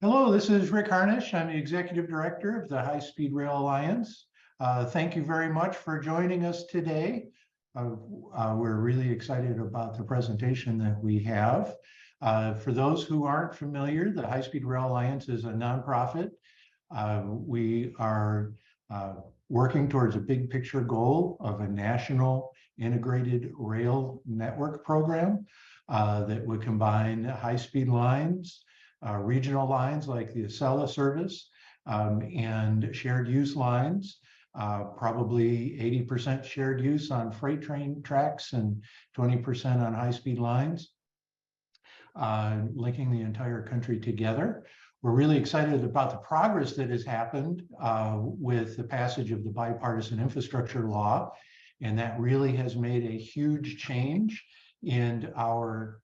Hello, this is Rick Harnish. I'm the Executive Director of the High Speed Rail Alliance. Thank you very much for joining us today. We're really excited about the presentation that we have. For those who aren't familiar, the High Speed Rail Alliance is a nonprofit. We are working towards a big picture goal of a national integrated rail network program that would combine high-speed lines, regional lines like the Acela service, and shared use lines, probably 80% shared use on freight train tracks and 20% on high-speed lines, linking the entire country together. We're really excited about the progress that has happened with the passage of the bipartisan infrastructure law, and that really has made a huge change in our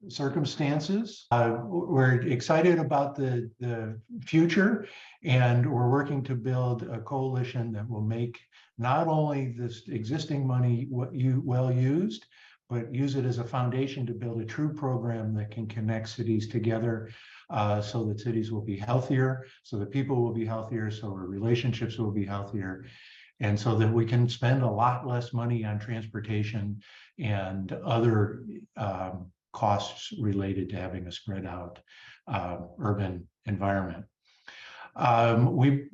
circumstances. We're excited about the future, and we're working to build a coalition that will make not only this existing money well used, but use it as a foundation to build a true program that can connect cities together so that cities will be healthier, so that people will be healthier, so our relationships will be healthier, and so that we can spend a lot less money on transportation and other costs related to having a spread out urban environment. We're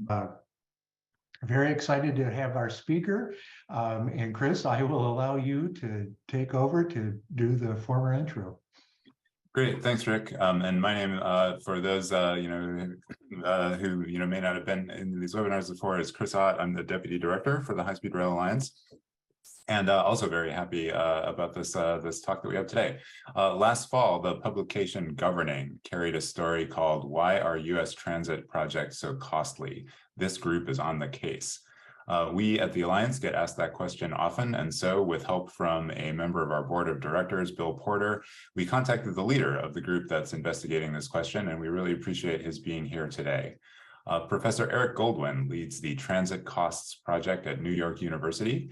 very excited to have our speaker. And Chris, I will allow you to take over to do the formal intro. Great, thanks, Rick. And my name, for those who may not have been in these webinars before, is Chris Ott. I'm the Deputy Director for the High Speed Rail Alliance, and also very happy about this talk that we have today. Last fall, the publication Governing carried a story called "Why Are U.S. Transit Projects So Costly? This Group is on the Case." We at the Alliance get asked that question often, and so with help from a member of our board of directors, Bill Porter, we contacted the leader of the group that's investigating this question, and we really appreciate his being here today. Professor Eric Goldwyn leads the Transit Costs Project at New York University.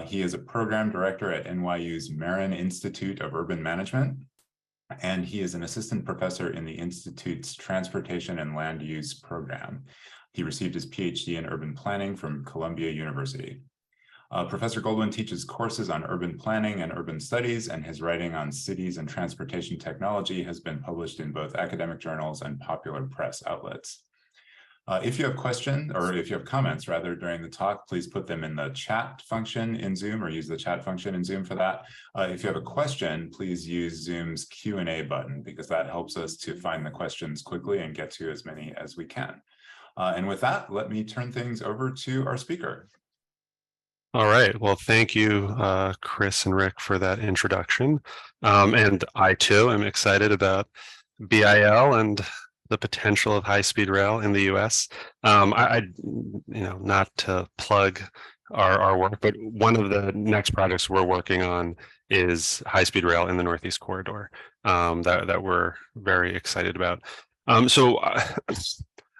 He is a program director at NYU's Marron Institute of Urban Management, and he is an assistant professor in the Institute's Transportation and Land Use program. He received his Ph.D. in urban planning from Columbia University. Professor Goldwyn teaches courses on urban planning and urban studies, and his writing on cities and transportation technology has been published in both academic journals and popular press outlets. If you have questions, or if you have comments rather during the talk, please put them in the chat function in Zoom, or use the chat function in Zoom for that. If you have a question, please use Zoom's Q&A button, because that helps us to find the questions quickly and get to as many as we can. And with that, let me turn things over to our speaker. All right. Well, thank you, Chris and Rick, for that introduction. And I, too, am excited about BIL and the potential of high-speed rail in the U.S. Not to plug our work, but one of the next projects we're working on is high-speed rail in the Northeast Corridor that we're very excited about.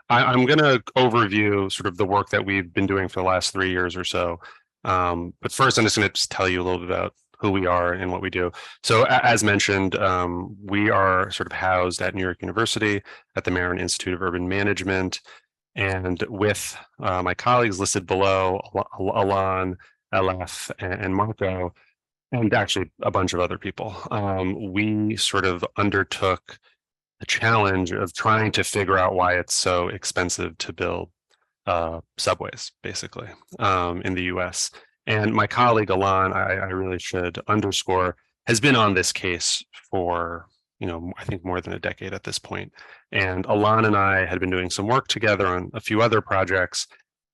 I'm going to overview sort of the work that we've been doing for the last 3 years or so. But first, I'm just going to tell you a little bit about who we are and what we do. So as mentioned, we are sort of housed at New York University at the Marron Institute of Urban Management. And with my colleagues listed below, Alan, LF, and Marco, and actually a bunch of other people, we sort of undertook the challenge of trying to figure out why it's so expensive to build subways, basically, in the US. And my colleague, Alan, I really should underscore, has been on this case for, I think more than a decade at this point. And Alan and I had been doing some work together on a few other projects,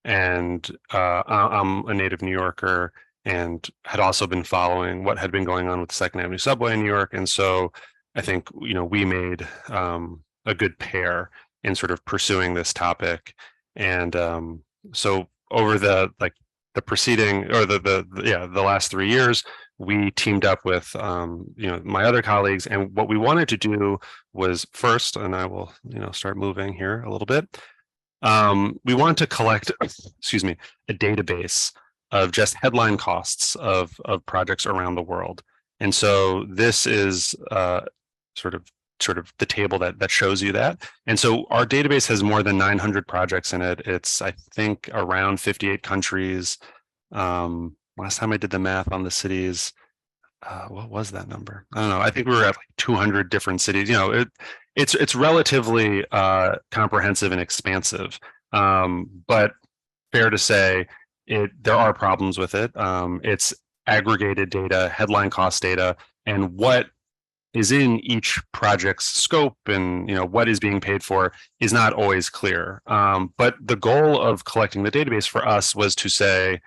and I'm a native New Yorker and had also been following what had been going on with the Second Avenue subway in New York. And so I think, we made a good pair in sort of pursuing this topic. And so over the preceding, or the last 3 years, we teamed up with my other colleagues, and what we wanted to do was first, and I will start moving here a little bit. We wanted to collect, a database of just headline costs of projects around the world. And so this is sort of sort of the table that shows you that. And so our database has more than 900 projects in it. It's, I think, around 58 countries. Last time I did the math on the cities, what was that number? I don't know. I think we were at like 200 different cities. It's relatively comprehensive and expansive, but fair to say there are problems with it. It's aggregated data, headline cost data, and what is in each project's scope and what is being paid for is not always clear. But the goal of collecting the database for us was to say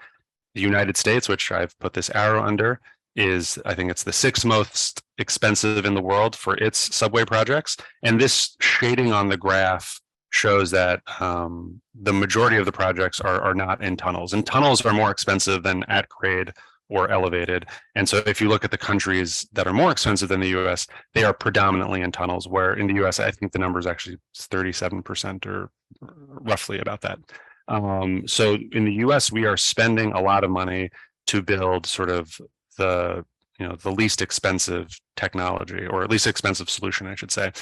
the United States, which I've put this arrow under, is, I think it's the 6th most expensive in the world for its subway projects. And this shading on the graph shows that the majority of the projects are not in tunnels, and tunnels are more expensive than at grade or elevated. And so if you look at the countries that are more expensive than the US, they are predominantly in tunnels, where in the US, I think the number is actually 37% or roughly about that. So in the US, we are spending a lot of money to build sort of the least expensive technology, or at least expensive solution, I should say.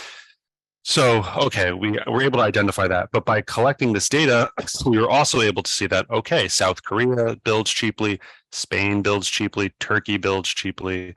So, okay, we were able to identify that, but by collecting this data, we were also able to see that, okay, South Korea builds cheaply, Spain builds cheaply, Turkey builds cheaply,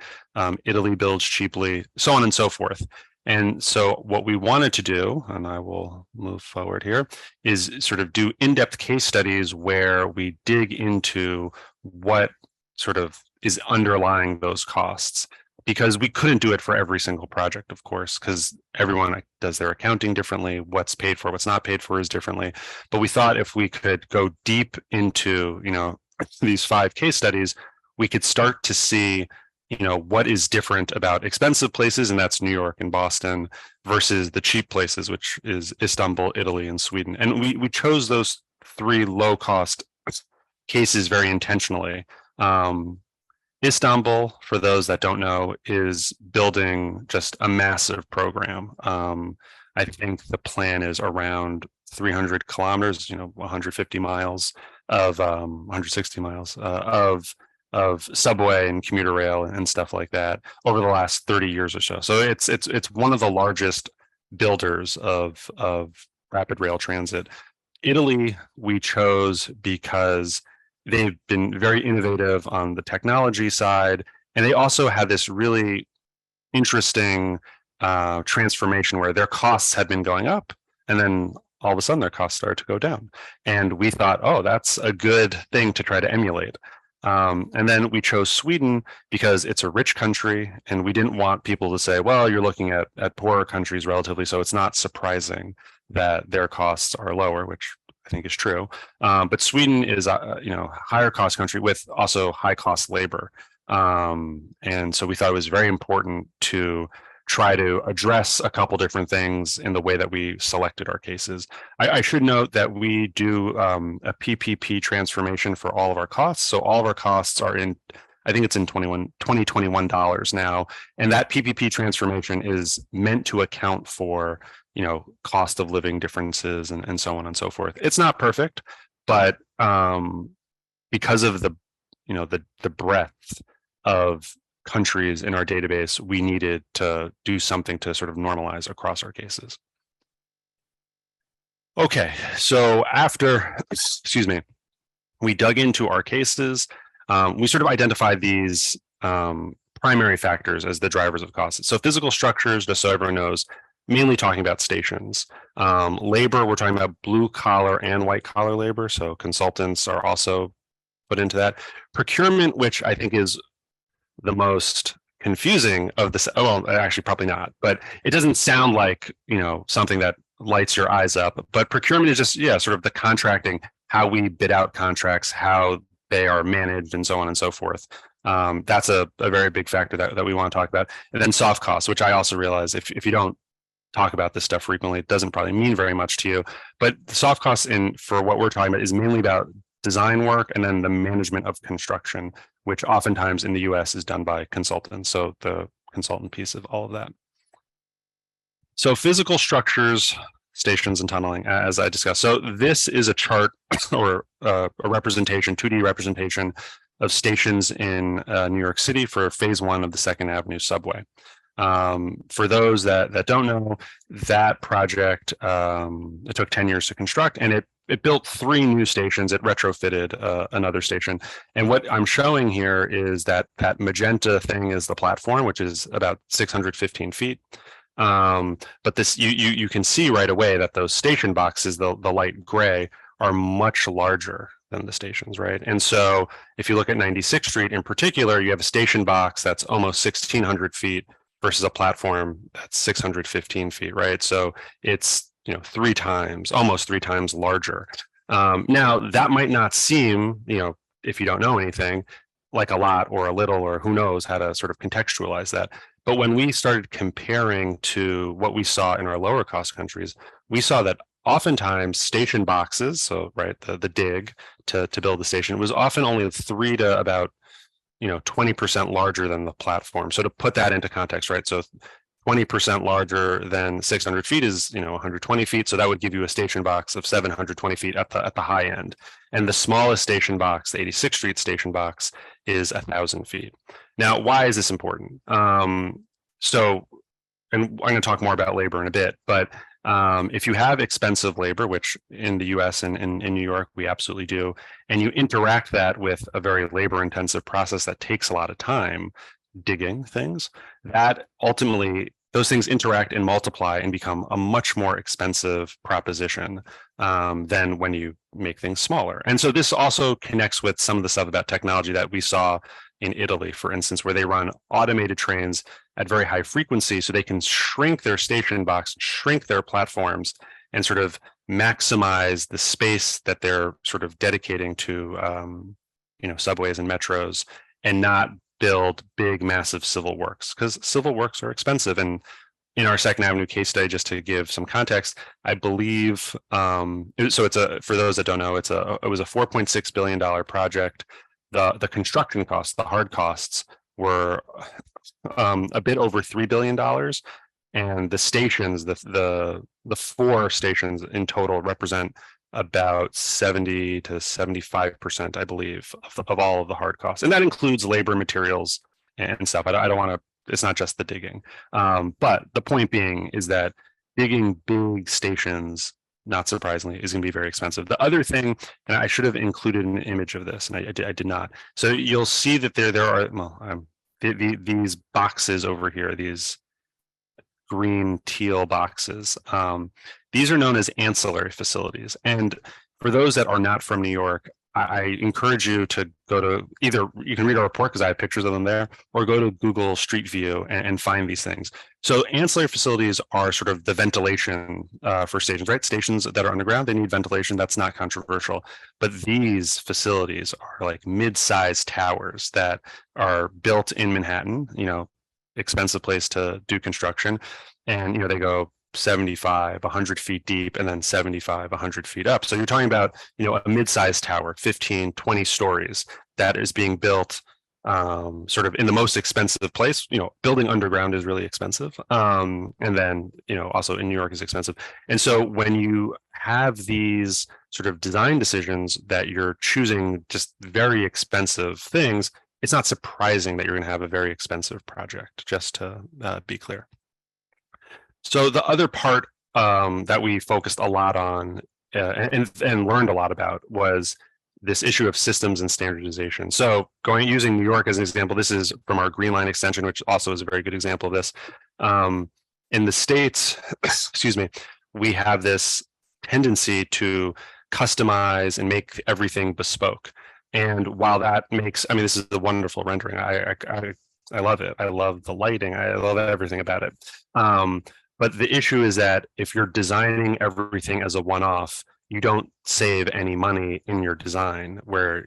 Italy builds cheaply, so on and so forth. And so what we wanted to do, and I will move forward here, is sort of do in-depth case studies where we dig into what sort of is underlying those costs, because we couldn't do it for every single project, of course, because everyone does their accounting differently. What's paid for, what's not paid for is differently. But we thought if we could go deep into, these 5 case studies, we could start to see, what is different about expensive places, and that's New York and Boston, versus the cheap places, which is Istanbul, Italy, and Sweden. And we chose those 3 low-cost cases very intentionally. Istanbul, for those that don't know, is building just a massive program. I think the plan is around 300 kilometers, 150 miles of 160 miles of subway and commuter rail and stuff like that over the last 30 years or so. So it's one of the largest builders of rapid rail transit. Italy, we chose because they've been very innovative on the technology side, and they also had this really interesting transformation where their costs had been going up, and then all of a sudden their costs started to go down. And we thought, oh, that's a good thing to try to emulate. And then we chose Sweden because it's a rich country, and we didn't want people to say, well, you're looking at poorer countries relatively, so it's not surprising that their costs are lower, which I think is true. But Sweden is higher cost country with also high cost labor. And so we thought it was very important to try to address a couple different things in the way that we selected our cases. I should note that we do a PPP transformation for all of our costs. So all of our costs are in, I think it's in 2021 dollars now. And that PPP transformation is meant to account for cost of living differences and so on and so forth. It's not perfect, but because of the breadth of countries in our database, we needed to do something to sort of normalize across our cases. Okay, so after, we dug into our cases, we sort of identified these primary factors as the drivers of costs. So physical structures, just so everyone knows, mainly talking about stations. Labor, we're talking about blue collar and white collar labor. So consultants are also put into that. Procurement, which I think is the most confusing of this. Well, actually probably not, but it doesn't sound like, something that lights your eyes up. But procurement is just, sort of the contracting, how we bid out contracts, how they are managed, and so on and so forth. That's a very big factor that we want to talk about. And then soft costs, which I also realize if you don't talk about this stuff frequently, it doesn't probably mean very much to you. But the soft costs for what we're talking about is mainly about design work and then the management of construction, which oftentimes in the US is done by consultants. So the consultant piece of all of that. So physical structures, stations and tunneling, as I discussed. So this is a chart or a representation, 2D representation of stations in New York City for phase 1 of the 2nd Avenue subway. For those that don't know, that project, it took 10 years to construct, and it built 3 new stations. It retrofitted another station. And what I'm showing here is that magenta thing is the platform, which is about 615 feet. But this, you can see right away that those station boxes, the light gray, are much larger than the stations, right? And so if you look at 96th Street in particular, you have a station box that's almost 1,600 feet versus a platform that's 615 feet, right? So it's, 3 times, almost 3 times larger. Now that might not seem, if you don't know anything, like a lot or a little, or who knows how to sort of contextualize that. But when we started comparing to what we saw in our lower cost countries, we saw that oftentimes station boxes, so right, the dig to build the station, was often only 3 to about 20% larger than the platform. So to put that into context, right? So 20% larger than 600 feet is 120 feet. So that would give you a station box of 720 feet at the high end. And the smallest station box, the 86th Street station box, is 1,000 feet. Now, why is this important? So, and I'm going to talk more about labor in a bit, but if you have expensive labor, which in the US and in New York, we absolutely do, and you interact that with a very labor intensive process that takes a lot of time, digging things, that ultimately those things interact and multiply and become a much more expensive proposition than when you make things smaller. And so this also connects with some of the stuff about technology that we saw in Italy, for instance, where they run automated trains at very high frequency so they can shrink their station box, shrink their platforms, and sort of maximize the space that they're sort of dedicating to subways and metros, and not build big, massive civil works, because civil works are expensive. And in our Second Avenue case study, just to give some context, I believe, so it's for those that don't know, it was a $4.6 billion project. The construction costs, the hard costs, were a bit over $3 billion. And the stations, the 4 stations in total, represent about 70 to 75%, I believe, of all of the hard costs. And that includes labor, materials, and stuff. I don't want to, it's not just the digging. But the point being is that digging big stations, not surprisingly, is going to be very expensive. The other thing, and I should have included an image of this, and I did not. So you'll see that there are, well, these boxes over here, these green teal boxes. These are known as ancillary facilities. And for those that are not from New York, I encourage you to go to either, you can read our report because I have pictures of them there, or go to Google Street View and find these things. So ancillary facilities are sort of the ventilation for stations, right? Stations that are underground, they need ventilation. That's not controversial. But these facilities are like mid-sized towers that are built in Manhattan, expensive place to do construction. And, they go 75, 100 feet deep, and then 75, 100 feet up. So you're talking about, a mid-sized tower, 15, 20 stories, that is being built sort of in the most expensive place. Building underground is really expensive. And then, also in New York is expensive. And so when you have these sort of design decisions that you're choosing just very expensive things, it's not surprising that you're going to have a very expensive project, just to be clear. So the other part that we focused a lot on and learned a lot about was this issue of systems and standardization. So using New York as an example, this is from our Green Line extension, which also is a very good example of this. In the States, excuse me, we have this tendency to customize and make everything bespoke. And while that makes, this is a wonderful rendering. I love it. I love the lighting. I love everything about it. But the issue is that if you're designing everything as a one-off, you don't save any money in your design, where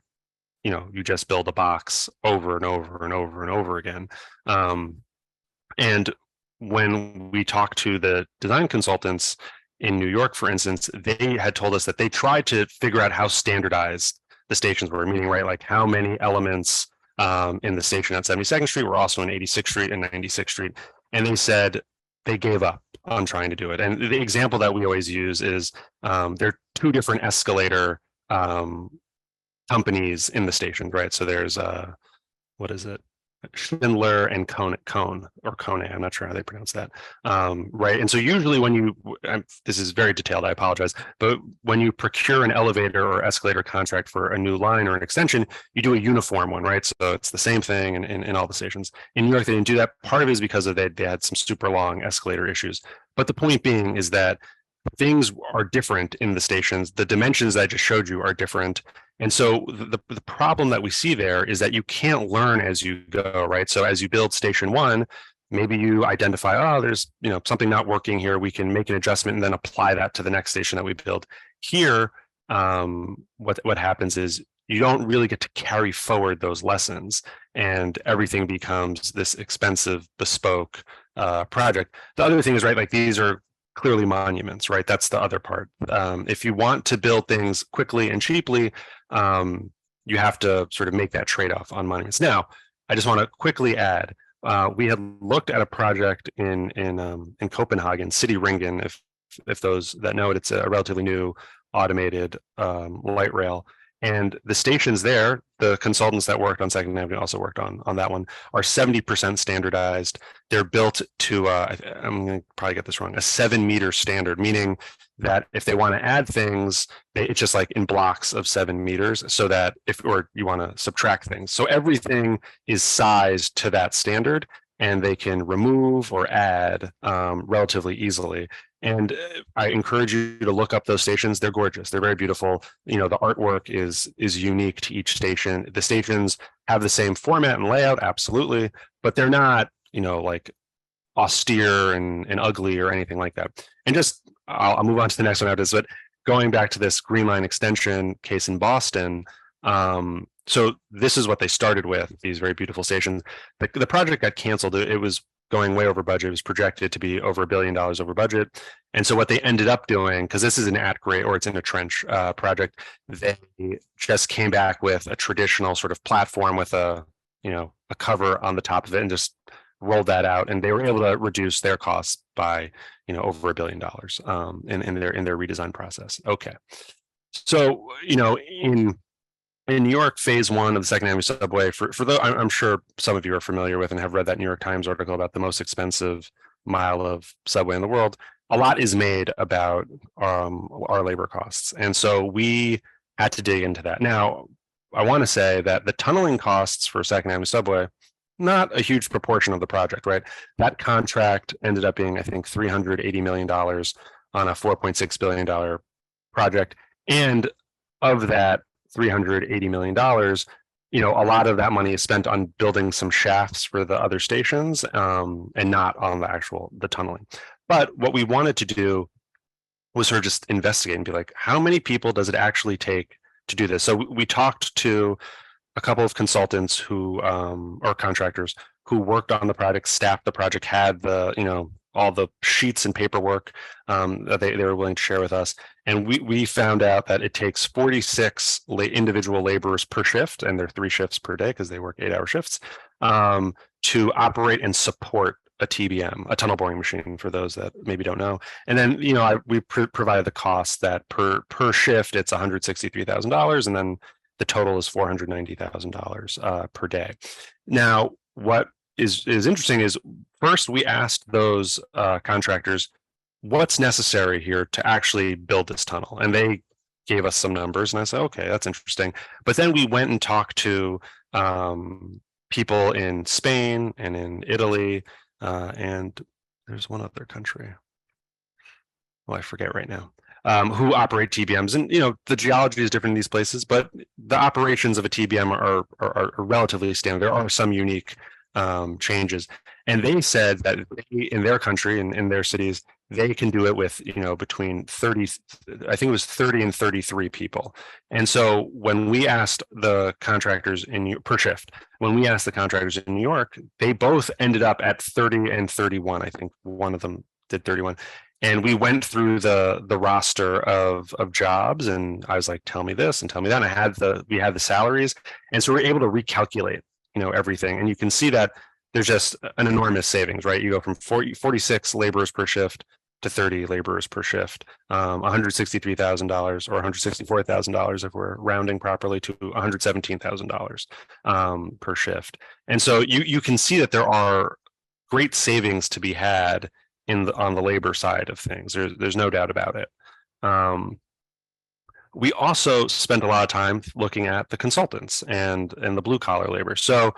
you just build a box over and over and over and over again. And when we talked to the design consultants in New York, for instance, they had told us that they tried to figure out how standardized the stations were, meaning, right, like how many elements in the station at 72nd Street were also in 86th Street and 96th Street. And they said they gave up on trying to do it. And the example that we always use is there are 2 different escalator companies in the station, right? So there's what is it? Schindler and Cone, I'm not sure how they pronounce that. Right. And so usually when you, this is very detailed, I apologize, but when you procure an elevator or escalator contract for a new line or an extension, you do a uniform one, right? So it's the same thing in all the stations. In New York, they didn't do that. Part of it is because they had some super long escalator issues. But the point being is that things are different in the stations. The dimensions that I just showed you are different. And so the problem that we see there is that you can't learn as you go, right? So as you build station one, maybe you identify, oh, there's something not working here. We can make an adjustment and then apply that to the next station that we build. Here, what happens is you don't really get to carry forward those lessons, and everything becomes this expensive, bespoke project. The other thing is, right, like these are clearly monuments, right? That's the other part. If you want to build things quickly and cheaply, you have to sort of make that trade-off on monuments. Now, I just want to quickly add, we had looked at a project in Copenhagen, City Ringen, if those that know it, it's a relatively new automated light rail. And the stations there, the consultants that worked on Second Avenue also worked on that one, are 70% standardized. They're built to, I'm going to probably get this wrong, a 7-meter standard, meaning that if they want to add things, it's just like in blocks of 7 meters, so that or you want to subtract things. So everything is sized to that standard, and they can remove or add relatively easily. And I encourage you to look up those stations. They're gorgeous. They're very beautiful. The artwork is unique to each station. The stations have the same format and layout, absolutely, but they're not, like austere and ugly or anything like that. And just, I'll move on to the next one after this, but going back to this Green Line extension case in Boston, so this is what they started with, these very beautiful stations. The project got canceled. It was going way over budget. It was projected to be over $1 billion over budget. And so what they ended up doing, because this is an at-grade or it's in a trench project, they just came back with a traditional sort of platform with a cover on the top of it and just rolled that out. And they were able to reduce their costs by, over $1 billion in their redesign process. Okay. So, in New York, phase one of the Second Avenue subway, for though I'm sure some of you are familiar with and have read that New York Times article about the most expensive mile of subway in the world, a lot is made about our labor costs. And so we had to dig into that. Now, I want to say that the tunneling costs for Second Avenue subway, not a huge proportion of the project, right? That contract ended up being, I think, $380 million on a $4.6 billion project. And of that $380 million, a lot of that money is spent on building some shafts for the other stations, and not on the tunneling. But what we wanted to do was sort of just investigate and be like, how many people does it actually take to do this? So we talked to a couple of consultants who, or contractors who worked on the project, staffed the project, had the, all the sheets and paperwork that they were willing to share with us. And we found out that it takes 46 individual laborers per shift, and they're 3 shifts per day because they work 8-hour shifts, to operate and support a TBM, a tunnel boring machine, for those that maybe don't know. And then, we provided the cost that per shift, it's $163,000, and then the total is $490,000 per day. Now, what is interesting is, first we asked those contractors, what's necessary here to actually build this tunnel? And they gave us some numbers, and I said, okay, that's interesting. But then we went and talked to people in Spain and in Italy, and there's one other country, I forget right now, who operate TBMs. And, the geology is different in these places, but the operations of a TBM are relatively standard. There are some unique changes. And they said that in their country and in their cities, they can do it with, between 30, I think it was 30 and 33 people. And so when we asked the contractors per shift, when we asked the contractors in New York, they both ended up at 30 and 31. I think one of them did 31. And we went through the roster of jobs, and I was like, tell me this and tell me that. And we had the salaries. And so we're able to recalculate, everything. And you can see that there's just an enormous savings, right? You go from 46 laborers per shift to 30 laborers per shift, $163,000 or $164,000 if we're rounding properly to $117,000 per shift. And so you can see that there are great savings to be had on the labor side of things. There's no doubt about it. We also spent a lot of time looking at the consultants and the blue collar labor. So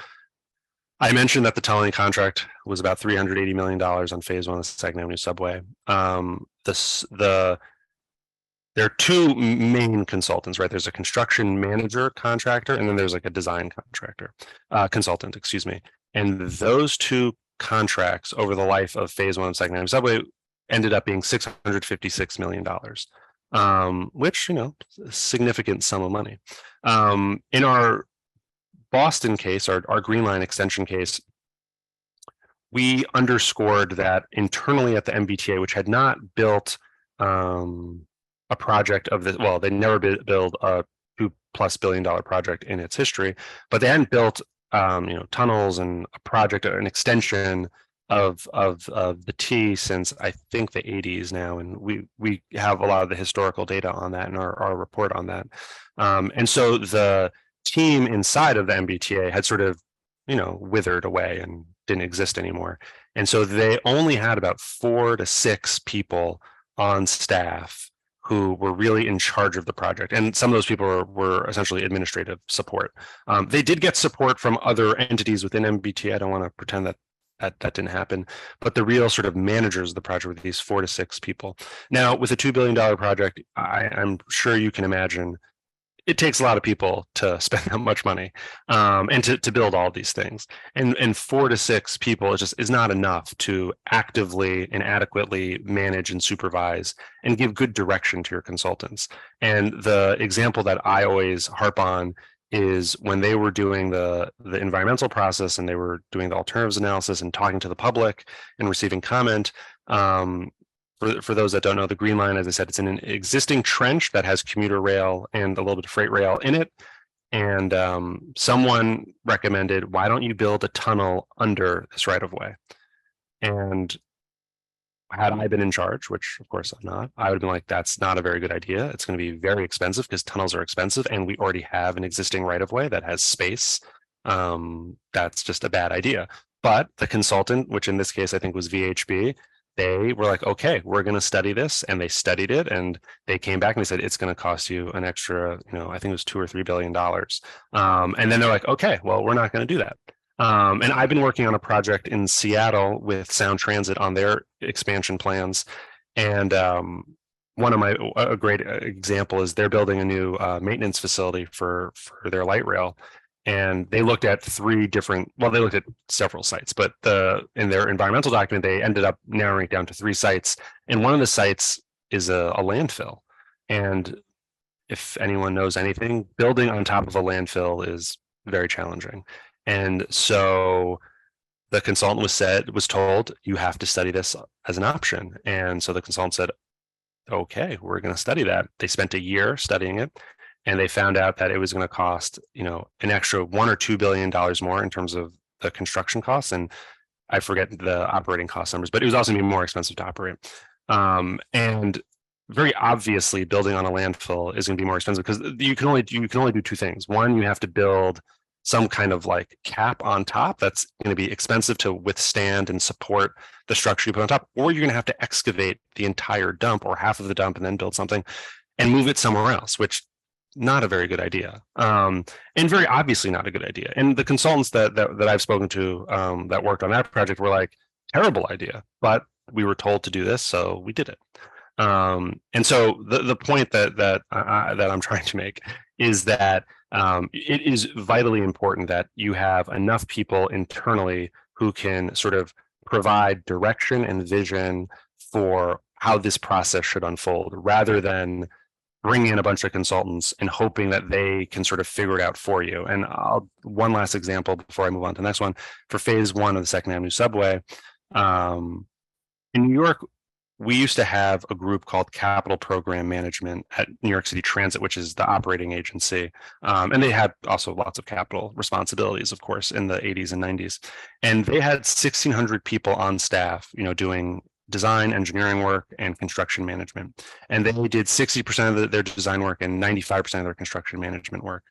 I mentioned that the tunneling contract was about $380 million on phase 1 of the Second Avenue subway. There are two main consultants, right? There's a construction manager contractor, and then there's like a design contractor, consultant, excuse me. And those two contracts over the life of phase 1 of Second Avenue subway ended up being $656 million, which, a significant sum of money. In our Boston case, our Green Line extension case, we underscored that internally at the MBTA, which had not built a project of this, well, they never built a $2+ billion project in its history, but they hadn't built tunnels and a project or an extension of the T since I think the 80s now, and we have a lot of the historical data on that in our report on that. And so the team inside of the MBTA had sort of withered away and didn't exist anymore. And so they only had about 4 to 6 people on staff who were really in charge of the project. And some of those people were essentially administrative support. They did get support from other entities within MBTA. I don't want to pretend that didn't happen, but the real sort of managers of the project were these 4 to 6 people. Now, with a $2 billion project, I'm sure you can imagine it takes a lot of people to spend that much money and to build all these things. And 4 to 6 people is not enough to actively and adequately manage and supervise and give good direction to your consultants. And the example that I always harp on is when they were doing the environmental process and they were doing the alternatives analysis and talking to the public and receiving comment. For those that don't know, the Green Line, as I said, it's in an existing trench that has commuter rail and a little bit of freight rail in it. And someone recommended, why don't you build a tunnel under this right of way? And had I been in charge, which of course I'm not, I would have been like, that's not a very good idea. It's going to be very expensive because tunnels are expensive and we already have an existing right of way that has space. That's just a bad idea. But the consultant, which in this case I think was VHB, they were like, okay, we're going to study this. And they studied it and they came back and they said, it's going to cost you an extra, I think it was $2 or $3 billion. And then they're like, okay, well, we're not going to do that. And I've been working on a project in Seattle with Sound Transit on their expansion plans. And a great example is they're building a new maintenance facility for their light rail. And they looked at they looked at several sites, but in their environmental document, they ended up narrowing it down to 3 sites. And one of the sites is a landfill. And if anyone knows anything, building on top of a landfill is very challenging. And so the consultant was told, you have to study this as an option. And so the consultant said, okay, we're going to study that. They spent a year studying it. And they found out that it was going to cost, an extra $1 or $2 billion more in terms of the construction costs. And I forget the operating cost numbers, but it was also going to be more expensive to operate. And very obviously, building on a landfill is going to be more expensive because you can only do 2 things. One, you have to build some kind of like cap on top that's going to be expensive to withstand and support the structure you put on top, or you're going to have to excavate the entire dump or half of the dump and then build something and move it somewhere else, which not a very good idea, and very obviously not a good idea. And the consultants that I've spoken to that worked on that project were like, terrible idea, but we were told to do this, so we did it. And so the point that I'm trying to make is that it is vitally important that you have enough people internally who can sort of provide direction and vision for how this process should unfold, rather than bringing in a bunch of consultants and hoping that they can sort of figure it out for you. And one last example before I move on to the next one. For phase 1 of the Second Avenue subway, in New York, we used to have a group called Capital Program Management at New York City Transit, which is the operating agency. And they had also lots of capital responsibilities, of course, in the 80s and 90s. And they had 1,600 people on staff, doing design, engineering work, and construction management. And they did 60% of their design work and 95% of their construction management work.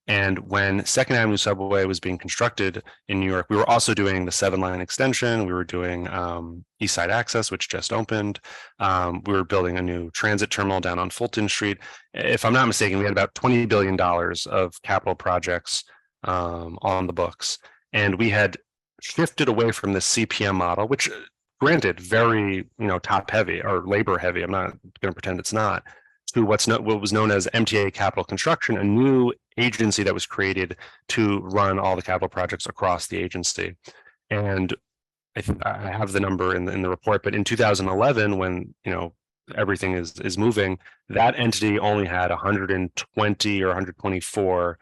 And when Second Avenue Subway was being constructed in New York, we were also doing the 7-line extension. We were doing East Side Access, which just opened. We were building a new transit terminal down on Fulton Street. If I'm not mistaken, we had about $20 billion of capital projects on the books. And we had shifted away from the CPM model, which granted, very, top heavy or labor heavy. I'm not going to pretend it's not, to what was known as MTA Capital Construction, a new agency that was created to run all the capital projects across the agency. And I think I have the number in the report, but in 2011, when everything is moving, that entity only had 120 or 124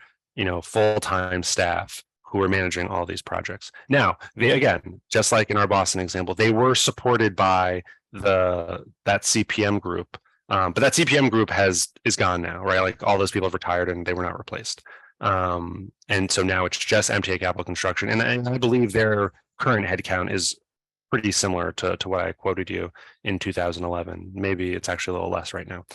full-time staff who were managing all these projects. Now, they, again, just like in our Boston example, they were supported by that CPM group. But that CPM group is gone now, right? Like all those people have retired and they were not replaced. And so now it's just MTA Capital Construction. And I believe their current headcount is pretty similar to what I quoted you in 2011. Maybe it's actually a little less right now.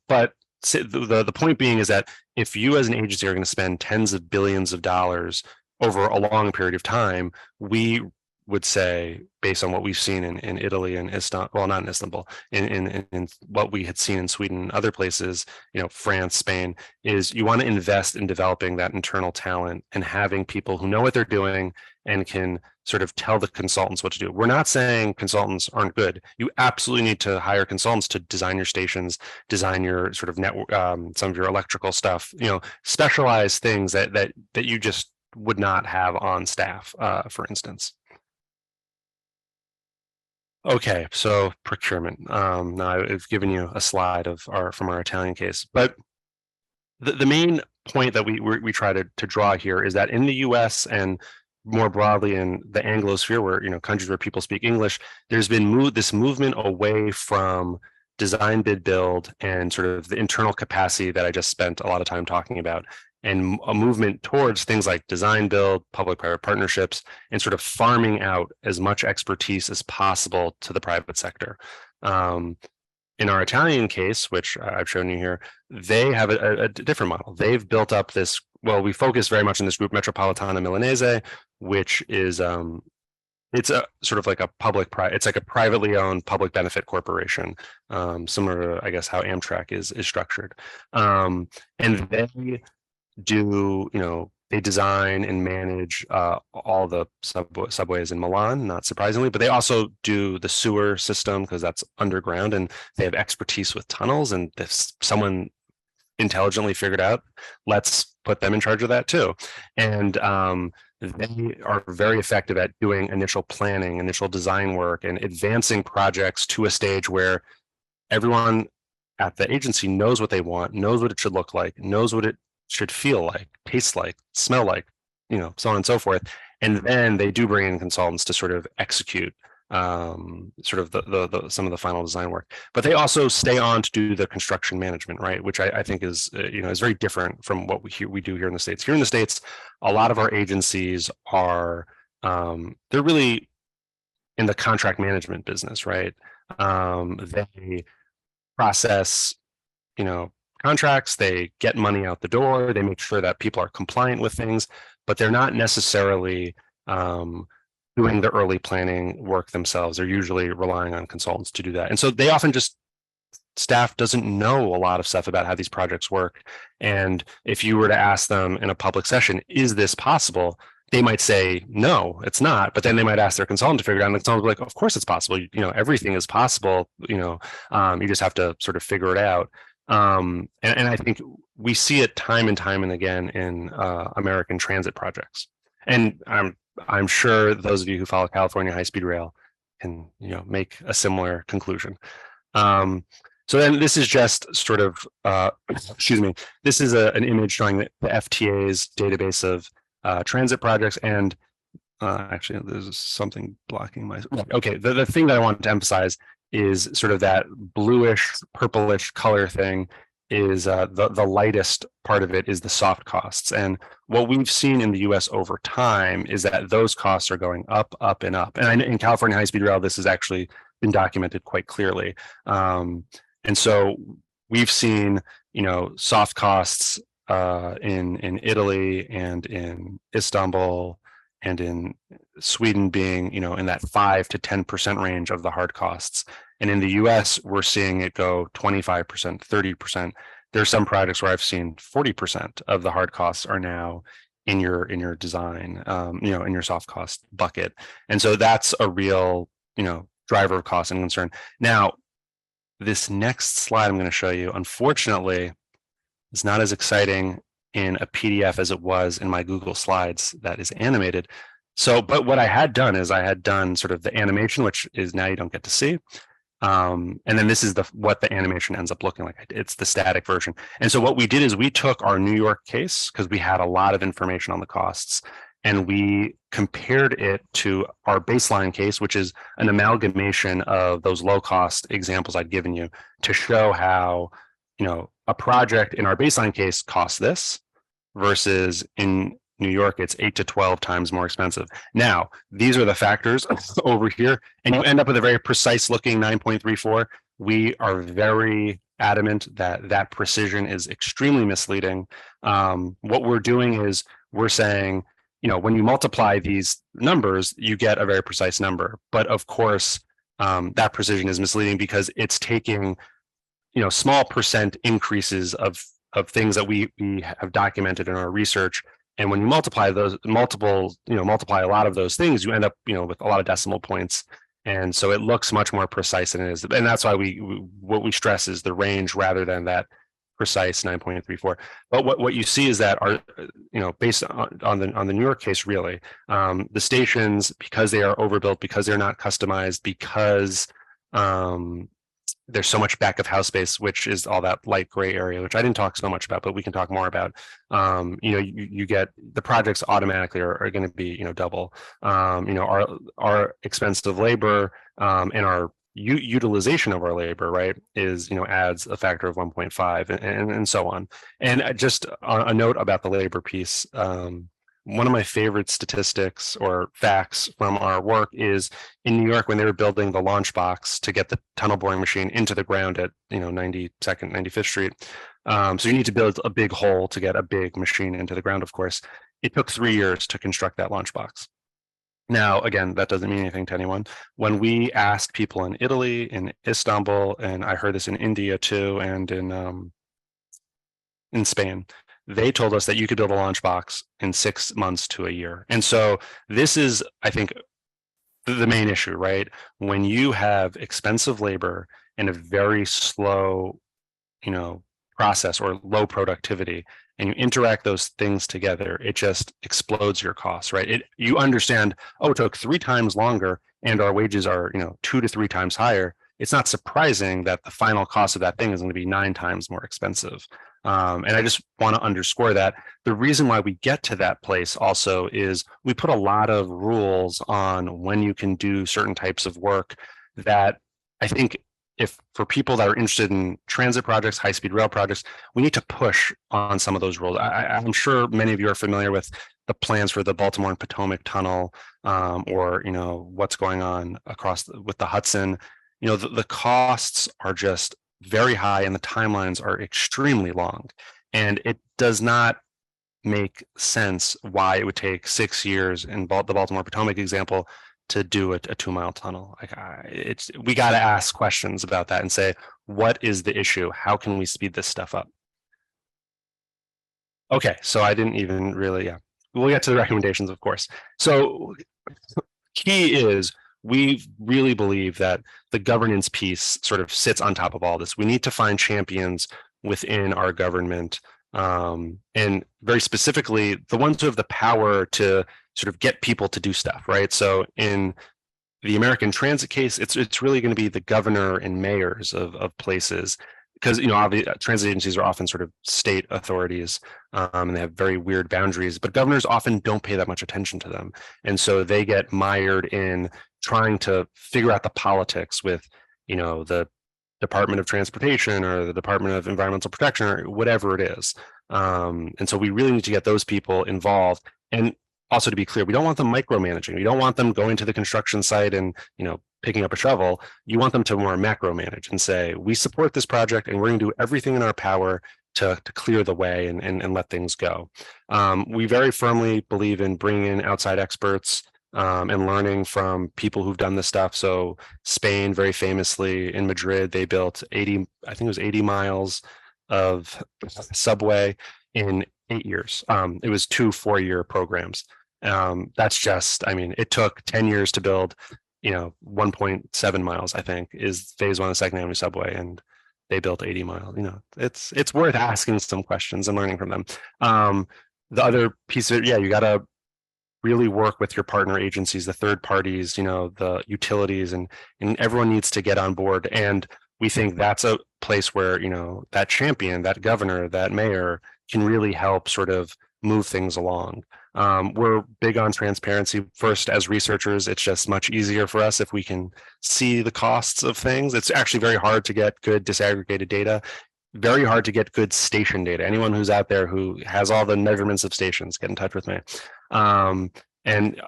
But the point being is that if you as an agency are going to spend tens of billions of dollars over a long period of time, we would say, based on what we've seen in Italy and Istanbul, well, not in Istanbul, in what we had seen in Sweden, other places, France, Spain, is you want to invest in developing that internal talent and having people who know what they're doing and can sort of tell the consultants what to do. We're not saying consultants aren't good. You absolutely need to hire consultants to design your stations, design your sort of network, some of your electrical stuff, specialized things that you just would not have on staff, for instance. Okay, so procurement. Now I've given you a slide from our Italian case, but the main point that we try to draw here is that in the U.S. and more broadly in the Anglosphere, where countries where people speak English, there's been this movement away from design, bid, build, and sort of the internal capacity that I just spent a lot of time talking about, and a movement towards things like design, build, public-private partnerships, and sort of farming out as much expertise as possible to the private sector. In our Italian case, which I've shown you here, they have a different model. They've built up this, well, we focus very much on this group Metropolitana Milanese, which is it's a sort of like it's like a privately owned public benefit corporation, similar to, I guess, how Amtrak is structured. And they do, they design and manage all the subways in Milan, not surprisingly, but they also do the sewer system because that's underground, and they have expertise with tunnels. And if someone intelligently figured out, let's put them in charge of that too. And they are very effective at doing initial planning, initial design work, and advancing projects to a stage where everyone at the agency knows what they want, knows what it should look like, knows what it should feel like, taste like, smell like, so on and so forth. And then they do bring in consultants to sort of execute sort of some of the final design work. But they also stay on to do the construction management, right? Which I think is is very different from what we do here in the States. Here in the States, a lot of our agencies are they're really in the contract management business, right? They process, contracts, they get money out the door, they make sure that people are compliant with things, but they're not necessarily doing the early planning work themselves. They're usually relying on consultants to do that. And so they often staff doesn't know a lot of stuff about how these projects work. And if you were to ask them in a public session, is this possible? They might say, no, it's not. But then they might ask their consultant to figure it out. And the consultant will be like, of course it's possible. Everything is possible. You just have to sort of figure it out. And I think we see it time and time and again in American transit projects. And I'm sure those of you who follow California high-speed rail can make a similar conclusion. So then this is just sort of excuse me. This is an image showing the FTA's database of transit projects. And actually, there's something blocking my. Okay, the thing that I wanted to emphasize is sort of that bluish, purplish color thing is the lightest part of it is the soft costs. And what we've seen in the US over time is that those costs are going up, up, and up. And in California high-speed rail, this is actually been documented quite clearly. And so we've seen, soft costs in Italy and in Istanbul and in Sweden being, in that 5 to 10% range of the hard costs. And in the US, we're seeing it go 25%, 30%. There's some projects where I've seen 40% of the hard costs are now in your design, in your soft cost bucket. And so that's a real, driver of cost and concern. Now, this next slide I'm going to show you, unfortunately, is not as exciting in a PDF as it was in my Google Slides that is animated. So, but what I had done is I had done sort of the animation, which is now you don't get to see. And then this is what the animation ends up looking like. It's the static version. And so what we did is we took our New York case because we had a lot of information on the costs, and we compared it to our baseline case, which is an amalgamation of those low cost examples I'd given you to show how, a project in our baseline case costs this versus in New York, it's 8 to 12 times more expensive. Now, these are the factors over here, and you end up with a very precise looking 9.34. We are very adamant that that precision is extremely misleading. What we're doing is we're saying, when you multiply these numbers, you get a very precise number. But of course, that precision is misleading because it's taking, small percent increases of things that we have documented in our research. And when you multiply those multiply a lot of those things, you end up, with a lot of decimal points. And so it looks much more precise than it is. And that's why what we stress is the range rather than that precise 9.34. But what you see is that our, based on the New York case, really, the stations, because they are overbuilt, because they're not customized, because there's so much back of house space, which is all that light gray area, which I didn't talk so much about, but we can talk more about. You get the projects automatically are going to be, double. Our expensive labor and our utilization of our labor, right, is, adds a factor of 1.5 and so on. And just a note about the labor piece. One of my favorite statistics or facts from our work is in New York, when they were building the launch box to get the tunnel boring machine into the ground at 92nd, 95th Street. So you need to build a big hole to get a big machine into the ground, of course. It took 3 years to construct that launch box. Now, again, that doesn't mean anything to anyone. When we asked people in Italy, in Istanbul, and I heard this in India too, and in Spain, they told us that you could build a launch box in 6 months to a year. And so this is, I think, the main issue, right? When you have expensive labor and a very slow, process or low productivity, and you interact those things together, it just explodes your costs, right? You understand, it took 3 times longer and our wages are, 2 to 3 times higher. It's not surprising that the final cost of that thing is going to be 9 times more expensive. And I just want to underscore that the reason why we get to that place also is we put a lot of rules on when you can do certain types of work that I think if for people that are interested in transit projects, high-speed rail projects, we need to push on some of those rules. I'm sure many of you are familiar with the plans for the Baltimore and Potomac Tunnel, or what's going on with the Hudson. The costs are just very high and the timelines are extremely long. And it does not make sense why it would take 6 years in the Baltimore Potomac example to do a 2-mile tunnel. We got to ask questions about that and say, what is the issue? How can we speed this stuff up? Okay, so I didn't even really, we'll get to the recommendations, of course. So key is we really believe that the governance piece sort of sits on top of all this. We need to find champions within our government, and very specifically, the ones who have the power to sort of get people to do stuff, right? So in the American transit case, it's really going to be the governor and mayors of places, because transit agencies are often sort of state authorities, and they have very weird boundaries, but governors often don't pay that much attention to them. And so they get mired in trying to figure out the politics with, the Department of Transportation or the Department of Environmental Protection or whatever it is. And so we really need to get those people involved. And also, to be clear, we don't want them micromanaging. We don't want them going to the construction site and, picking up a shovel. You want them to more macro manage and say, we support this project and we're going to do everything in our power to clear the way and let things go. We very firmly believe in bringing in outside experts and learning from people who've done this stuff. So Spain, very famously in Madrid, they built 80, I think it was 80 miles of subway in 8 years. It was 2 4-year programs. That's just, I mean, it took 10 years to build, 1.7 miles, I think, is phase 1 of Second Avenue subway, and they built 80 miles. It's worth asking some questions and learning from them. The other piece of it, yeah, you got to really work with your partner agencies, the third parties, the utilities, and everyone needs to get on board. And we think that's a place where, that champion, that governor, that mayor can really help sort of move things along. We're big on transparency. First, as researchers, it's just much easier for us if we can see the costs of things. It's actually very hard to get good disaggregated data, very hard to get good station data. Anyone who's out there who has all the measurements of stations, get in touch with me. And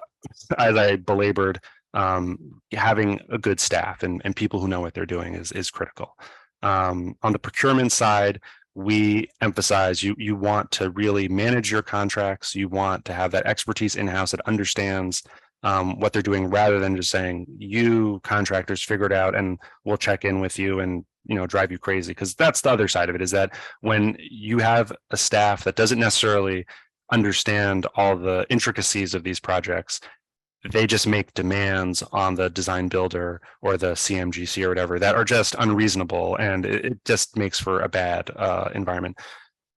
as I belabored, having a good staff and people who know what they're doing is critical. On the procurement side, we emphasize you want to really manage your contracts. You want to have that expertise in-house that understands what they're doing, rather than just saying, you contractors figure it out and we'll check in with you and drive you crazy. Because that's the other side of it, is that when you have a staff that doesn't necessarily understand all the intricacies of these projects, they just make demands on the design builder or the CMGC or whatever that are just unreasonable, and it just makes for a bad environment.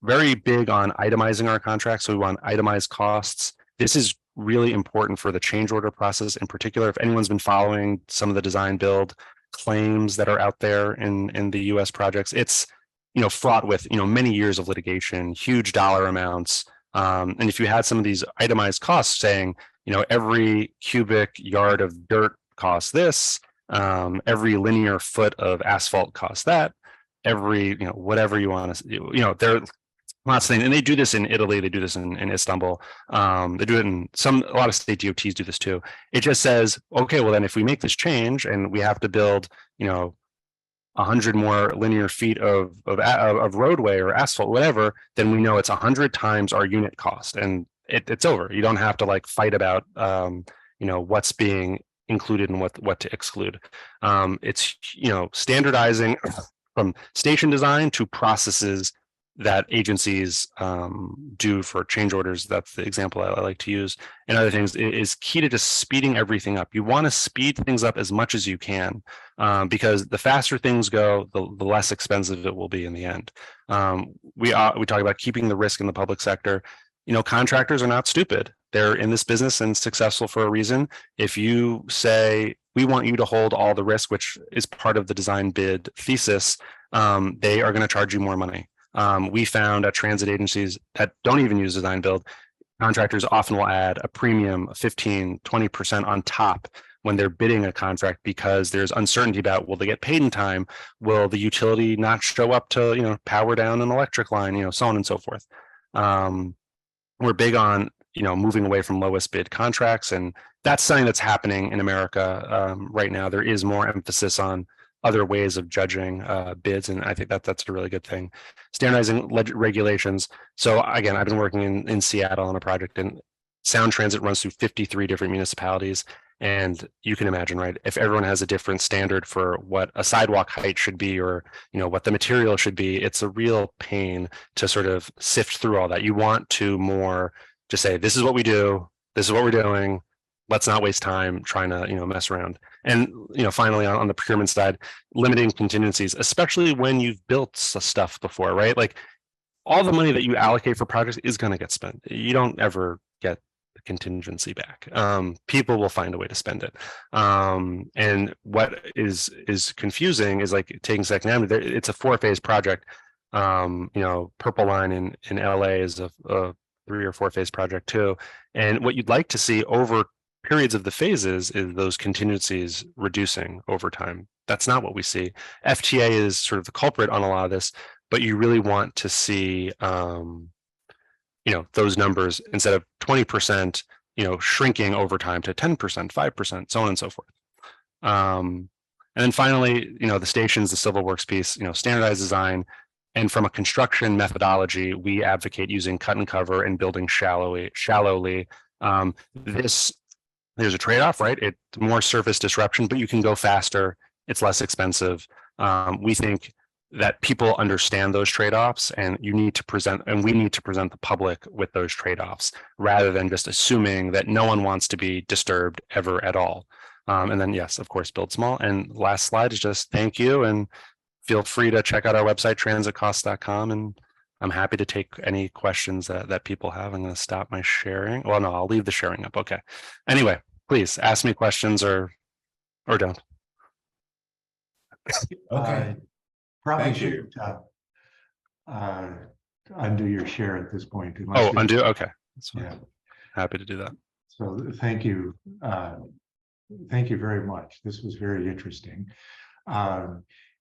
Very big on itemizing our contracts, so we want itemized costs. This is really important for the change order process in particular. If anyone's been following some of the design build claims that are out there in the US projects, it's fraught with many years of litigation, huge dollar amounts. And if you had some of these itemized costs saying, every cubic yard of dirt costs this, every linear foot of asphalt costs that, every, whatever you want to, they're not saying, and they do this in Italy, they do this in Istanbul, they do it in a lot of state DOTs do this too. It just says, okay, well then if we make this change and we have to build, 100 more linear feet of roadway or asphalt, whatever, then we know it's 100 times our unit cost, and it's over. You don't have to fight about what's being included and what to exclude. It's standardizing from station design to processes that agencies do for change orders. That's the example I like to use. And other things is key to just speeding everything up. You want to speed things up as much as you can, because the faster things go, the less expensive it will be in the end. We talk about keeping the risk in the public sector. Contractors are not stupid. They're in this business and successful for a reason. If you say, we want you to hold all the risk, which is part of the design bid thesis, they are going to charge you more money. We found at transit agencies that don't even use design build, contractors often will add a premium of 15, 20% on top when they're bidding a contract, because there's uncertainty about, will they get paid in time? Will the utility not show up to, power down an electric line, so on and so forth. We're big on, moving away from lowest bid contracts. And that's something that's happening in America right now. There is more emphasis on other ways of judging bids, and I think that's a really good thing. Standardizing regulations. So again, I've been working in Seattle on a project, and Sound Transit runs through 53 different municipalities, and you can imagine, right, if everyone has a different standard for what a sidewalk height should be, or what the material should be, it's a real pain to sort of sift through all that. You want to more just say, this is what we do, this is what we're doing, let's not waste time trying to mess around. And finally, on the procurement side, limiting contingencies, especially when you've built stuff before, right? Like, all the money that you allocate for projects is going to get spent. You don't ever get the contingency back. People will find a way to spend it. And what is confusing is, like, taking Second Avenue, it's a 4-phase project. Purple Line in LA is a 3 or 4 phase project too. And what you'd like to see over periods of the phases is those contingencies reducing over time. That's not what we see. FTA is sort of the culprit on a lot of this, but you really want to see, those numbers, instead of 20%, shrinking over time to 10%, 5%, so on and so forth. And then finally, the stations, the civil works piece, standardized design. And from a construction methodology, we advocate using cut and cover and building shallowly. There's a trade-off, right? It's more surface disruption, but you can go faster. It's less expensive. We think that people understand those trade-offs, and we need to present the public with those trade-offs rather than just assuming that no one wants to be disturbed ever at all. And then, yes, of course, build small. And last slide is just thank you, and feel free to check out our website, transitcosts.com, and I'm happy to take any questions that people have. I'm going to stop my sharing. Well, no, I'll leave the sharing up. Okay. Anyway, please ask me questions or don't. Okay. Probably Thank you. should undo your share at this point. Oh, undo. Okay. That's fine. Yeah. Happy to do that. So thank you. Thank you very much. This was very interesting.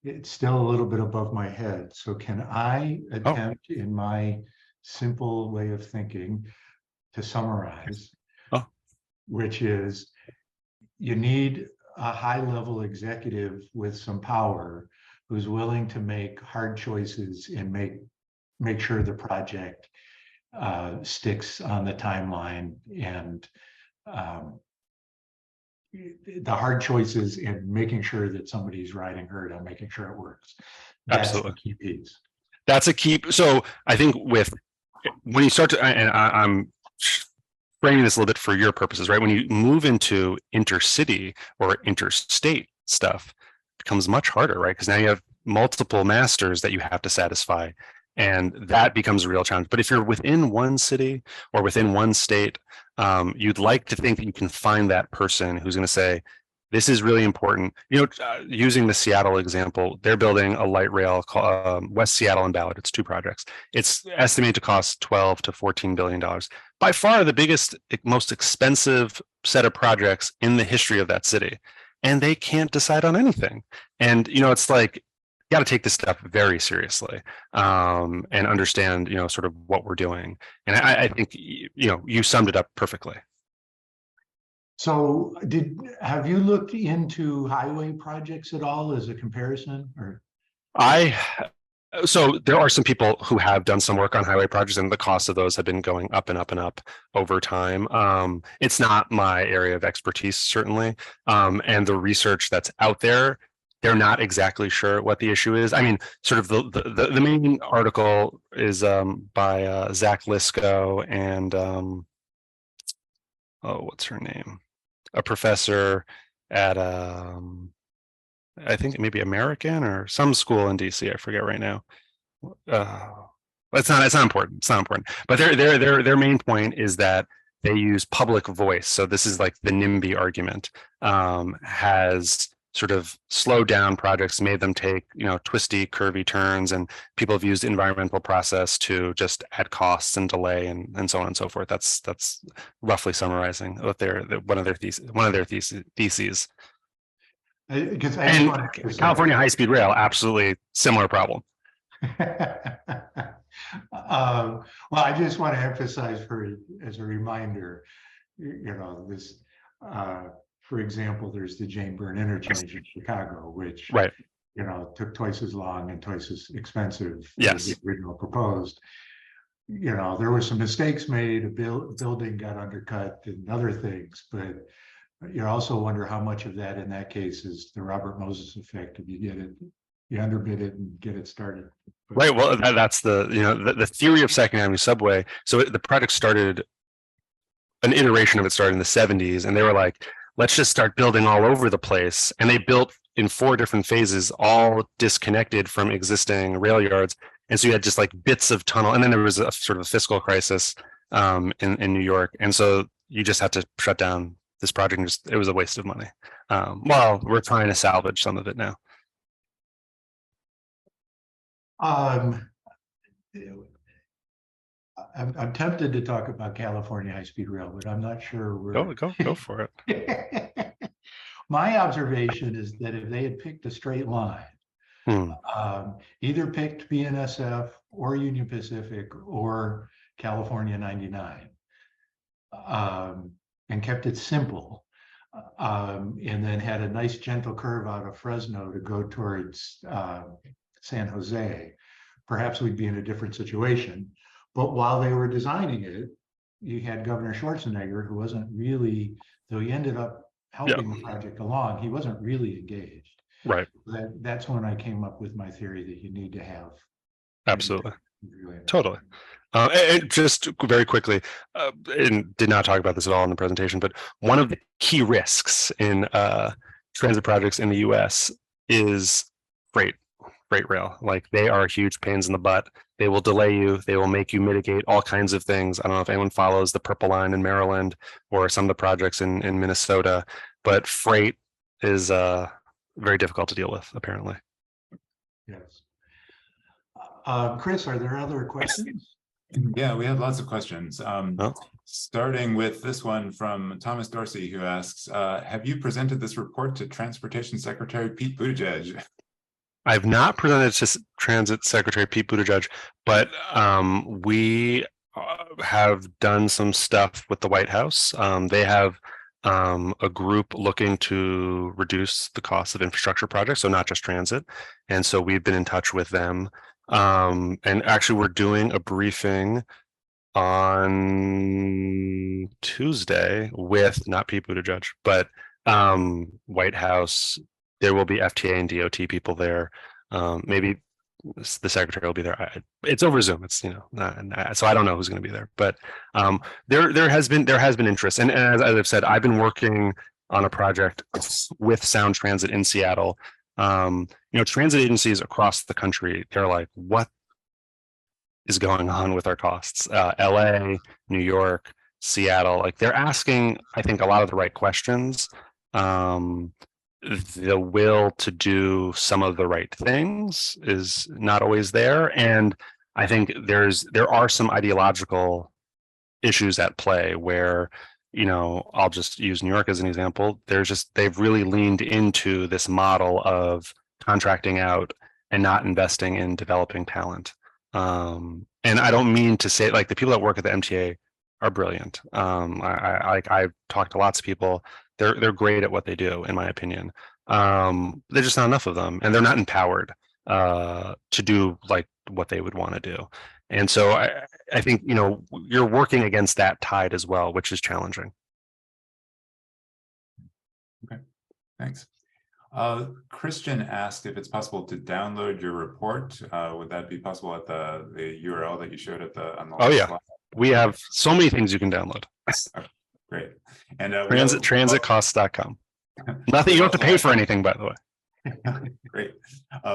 It's still a little bit above my head. So can I attempt in my simple way of thinking to summarize, which is you need a high-level executive with some power who's willing to make hard choices and make sure the project sticks on the timeline, and the hard choices and making sure that somebody's riding herd on making sure it works. That's Absolutely. the key piece. That's a key. So I think when you start to, and I'm framing this a little bit for your purposes, right? When you move into intercity or interstate stuff, it becomes much harder, right? Because now you have multiple masters that you have to satisfy, and that becomes a real challenge. But if you're within one city or within one state, you'd like to think that you can find that person who's going to say, this is really important. Using the Seattle example, they're building a light rail called West Seattle and Ballard. It's 2 projects. It's estimated to cost $12 to $14 billion. By far the biggest, most expensive set of projects in the history of that city. And they can't decide on anything. And, it's like, got to take this stuff very seriously, and understand, sort of what we're doing. And I think, you summed it up perfectly. So have you looked into highway projects at all as a comparison, or? So there are some people who have done some work on highway projects, and the cost of those have been going up and up and up over time. It's not my area of expertise, certainly. And the research that's out there, they're not exactly sure what the issue is. I mean, sort of the main article is by Zach Lisco and what's her name? A professor at I think maybe American or some school in DC. I forget right now. It's not important. It's not important. But their main point is that they use public voice. So this is like the NIMBY argument, has sort of slowed down projects, made them take, twisty, curvy turns, and people have used environmental process to just add costs and delay and so on and so forth. That's roughly summarizing what one of their theses. Because California high-speed rail, absolutely similar problem. Well, I just want to emphasize as a reminder, this, for example, there's the Jane Byrne interchange in Chicago, which, right, took twice as long and twice as expensive yes, as the original proposed. There were some mistakes made, a building got undercut and other things, but you also wonder how much of that in that case is the Robert Moses effect. If you get it, you underbid it and get it started. But, right. Well, that's the theory of Second Avenue Subway. So the project started, an iteration of it started in the 70s, and they were like, let's just start building all over the place. And they built in 4 different phases, all disconnected from existing rail yards. And so you had just like bits of tunnel. And then there was a sort of a fiscal crisis in New York. And so you just had to shut down this project, and it was a waste of money. Well, we're trying to salvage some of it now. I'm tempted to talk about California high-speed rail, but I'm not sure we're Go for it. My observation is that if they had picked a straight line, either picked BNSF or Union Pacific or California 99, and kept it simple, and then had a nice gentle curve out of Fresno to go towards San Jose, perhaps we'd be in a different situation. But while they were designing it, you had Governor Schwarzenegger, who wasn't really, though he ended up helping the project along, he wasn't really engaged. Right. That's when I came up with my theory that you need to have. Absolutely. Really Totally. And just very quickly, and did not talk about this at all in the presentation, but one of the key risks in transit projects in the US is freight rail. Like, they are huge pains in the butt. They will delay you. They will make you mitigate all kinds of things. I don't know if anyone follows the Purple Line in Maryland or some of the projects in Minnesota, but freight is very difficult to deal with, apparently. Yes. Chris, are there other questions? Yeah, we have lots of questions. Starting with this one from Thomas Dorsey, who asks, have you presented this report to Transportation Secretary Pete Buttigieg? I've not presented to Transit Secretary Pete Buttigieg, but we have done some stuff with the White House. They have a group looking to reduce the cost of infrastructure projects, so not just transit. And so we've been in touch with them. And actually, we're doing a briefing on Tuesday with not Pete Buttigieg, but White House. There will be FTA and DOT people there. Maybe the secretary will be there. It's over Zoom. It's, so I don't know who's going to be there, but there has been interest. And as I've said, I've been working on a project with Sound Transit in Seattle. Transit agencies across the country, they're like, what is going on with our costs? LA, New York, Seattle, like, they're asking, I think, a lot of the right questions. The will to do some of the right things is not always there. And I think there are some ideological issues at play where, I'll just use New York as an example. They've really leaned into this model of contracting out and not investing in developing talent. And I don't mean to say, like, the people that work at the MTA are brilliant. I've talked to lots of people. They're great at what they do, in my opinion. There's just not enough of them, and they're not empowered to do like what they would want to do. And so I think, you're working against that tide as well, which is challenging. Okay, thanks. Christian asked if it's possible to download your report. Would that be possible at the URL that you showed on the last slide? We have so many things you can download. Okay, great. And transitcosts.com. Nothing, you don't have to pay for anything, by the way. Great.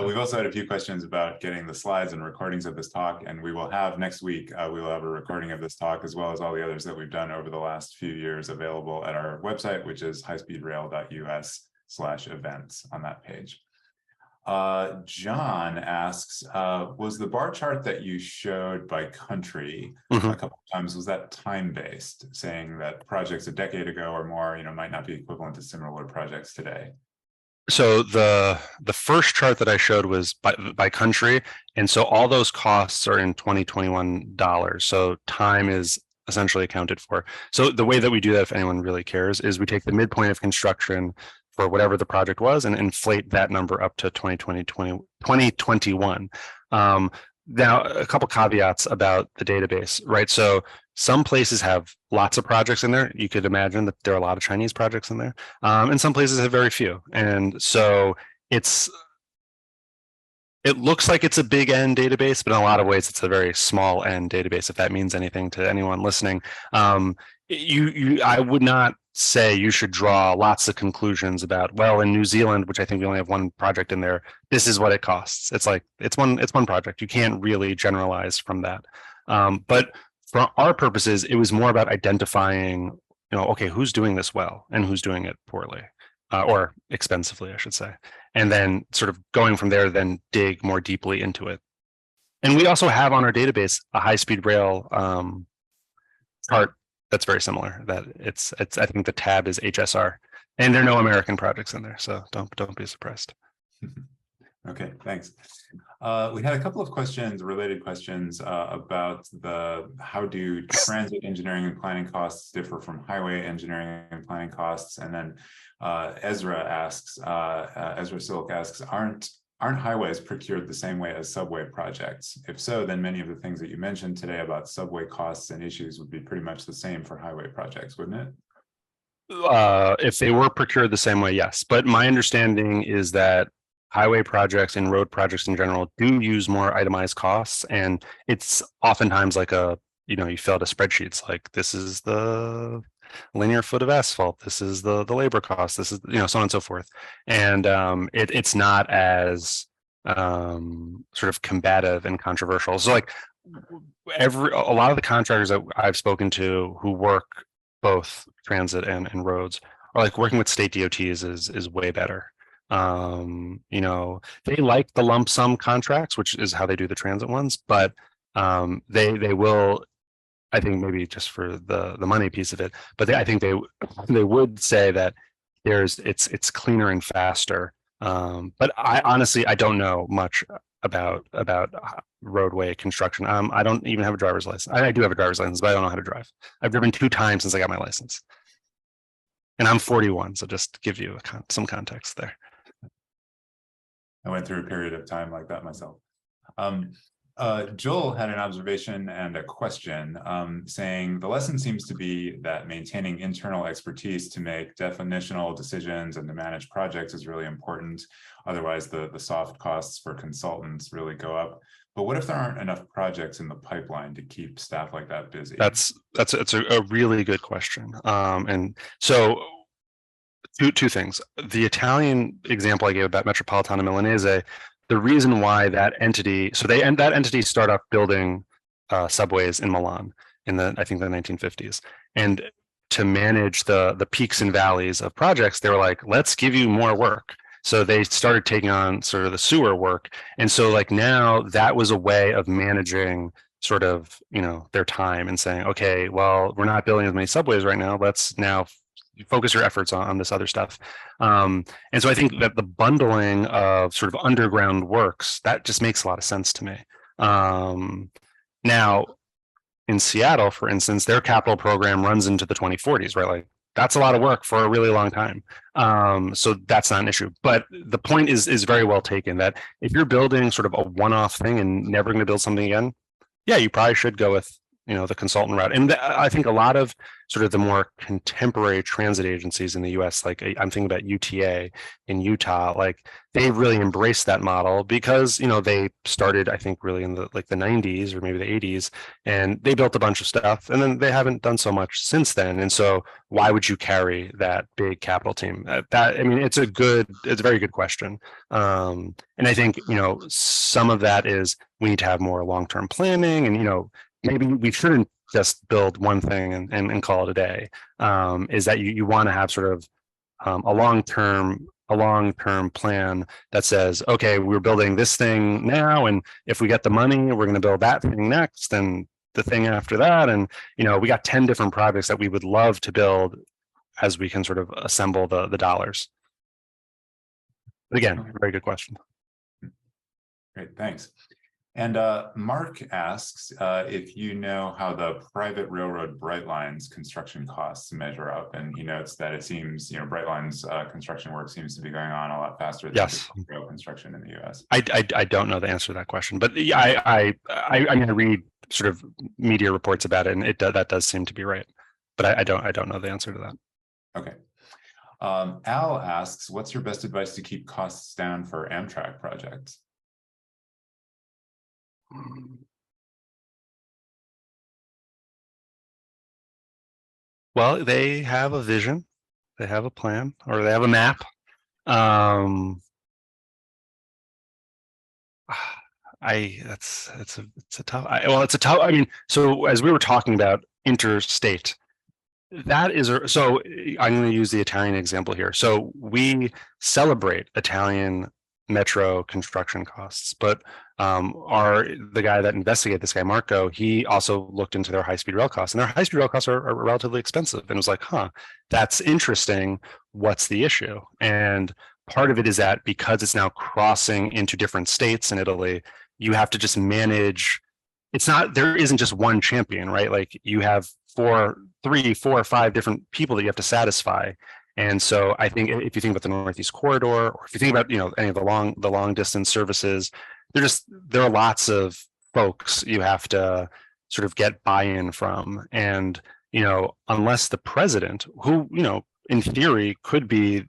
We've also had a few questions about getting the slides and recordings of this talk, and we will have next week, we will have a recording of this talk, as well as all the others that we've done over the last few years, available at our website, which is highspeedrail.us/events on that page. John asks, was the bar chart that you showed by country a couple of times, was that time-based, saying that projects a decade ago or more, might not be equivalent to similar projects today? So the first chart that I showed was by country, and so all those costs are in 2021 dollars. So time is essentially accounted for. So the way that we do that, if anyone really cares, is we take the midpoint of construction for whatever the project was and inflate that number up to 2021. Now, a couple caveats about the database, right? So some places have lots of projects in there. You could imagine that there are a lot of Chinese projects in there, and some places have very few. And so it looks like it's a big N database, but in a lot of ways, it's a very small N database, if that means anything to anyone listening. I would not say you should draw lots of conclusions about, well, in New Zealand, which I think we only have one project in there, this is what it costs. It's like, it's one project. You can't really generalize from that. But for our purposes, it was more about identifying, okay, who's doing this well and who's doing it poorly, or expensively, I should say. And then sort of going from there, then dig more deeply into it. And we also have on our database a high-speed rail chart that's very similar. That it's I think the tab is HSR, and there are no American projects in there, so don't be surprised. Okay, thanks. We had a couple of questions, related questions about how do transit engineering and planning costs differ from highway engineering and planning costs? And then Ezra Silk asks, aren't highways procured the same way as subway projects? If so, then many of the things that you mentioned today about subway costs and issues would be pretty much the same for highway projects, wouldn't it? If they were procured the same way, yes. But my understanding is that highway projects and road projects in general do use more itemized costs. And it's oftentimes like you fill out a spreadsheet. It's like, this is the linear foot of asphalt. This is the labor cost. This is, so on and so forth. And it's not as sort of combative and controversial. So like a lot of the contractors that I've spoken to who work both transit and roads are like, working with state DOTs is way better. They like the lump sum contracts, which is how they do the transit ones, but they will, I think, maybe just for the money piece of it, but I think they would say that it's cleaner and faster. But I honestly don't know much about roadway construction. I don't even have a driver's license. I do have a driver's license, but I don't know how to drive. I've driven 2 times since I got my license, and I'm 41. So just to give you some context there. I went through a period of time like that myself. Joel had an observation and a question saying the lesson seems to be that maintaining internal expertise to make definitional decisions and to manage projects is really important. Otherwise, the soft costs for consultants really go up. But what if there aren't enough projects in the pipeline to keep staff like that busy? That's a really good question. And so two things. The Italian example I gave about Metropolitana Milanese, the reason why that entity started up building subways in Milan in I think the 1950s, and to manage the peaks and valleys of projects, they were like, let's give you more work. So they started taking on sort of the sewer work, and so like now that was a way of managing sort of their time and saying, okay, well, we're not building as many subways right now. Let's now focus your efforts on this other stuff. And so I think that the bundling of sort of underground works, that just makes a lot of sense to me. Now, in Seattle, for instance, their capital program runs into the 2040s, right? Like, that's a lot of work for a really long time. So that's not an issue. But the point is very well taken, that if you're building sort of a one-off thing and never going to build something again, yeah, you probably should go with the consultant route. And I think a lot of sort of the more contemporary transit agencies in the US, like I'm thinking about UTA in Utah, like they've really embraced that model because, they started, I think, really in the 90s or maybe the 80s, and they built a bunch of stuff, and then they haven't done so much since then. And so why would you carry that big capital team? It's a very good question. And I think, some of that is we need to have more long-term planning, and, maybe we shouldn't just build one thing and call it a day. Is that you want to have sort of a long-term plan that says, okay, we're building this thing now, and if we get the money, we're going to build that thing next, and the thing after that, and we got 10 different projects that we would love to build as we can sort of assemble the dollars. But again, very good question. Great, thanks. And Mark asks if you know how the private railroad Brightlines construction costs measure up, and he notes that it seems Brightlines construction work seems to be going on a lot faster than rail construction in the US. I don't know the answer to that question, but yeah, I'm going to read sort of media reports about it, and that does seem to be right, but I don't know the answer to that. Okay. Al asks, what's your best advice to keep costs down for Amtrak projects? Well, they have a vision, they have a plan, or they have a map. It's a tough. It's a tough. So as we were talking about interstate, so I'm going to use the Italian example here. So we celebrate Italian metro construction costs, but the guy that investigated this guy, Marco, he also looked into their high-speed rail costs, and their high-speed rail costs are relatively expensive, and was like, that's interesting. What's the issue? And part of it is that because it's now crossing into different states in Italy, you have to just manage. It's not, there isn't just one champion, right? Like you have 3, 4, 5 different people that you have to satisfy. And so I think if you think about the Northeast Corridor, or if you think about, any of the long distance services, there are lots of folks you have to sort of get buy-in from. And, unless the president, who, in theory could be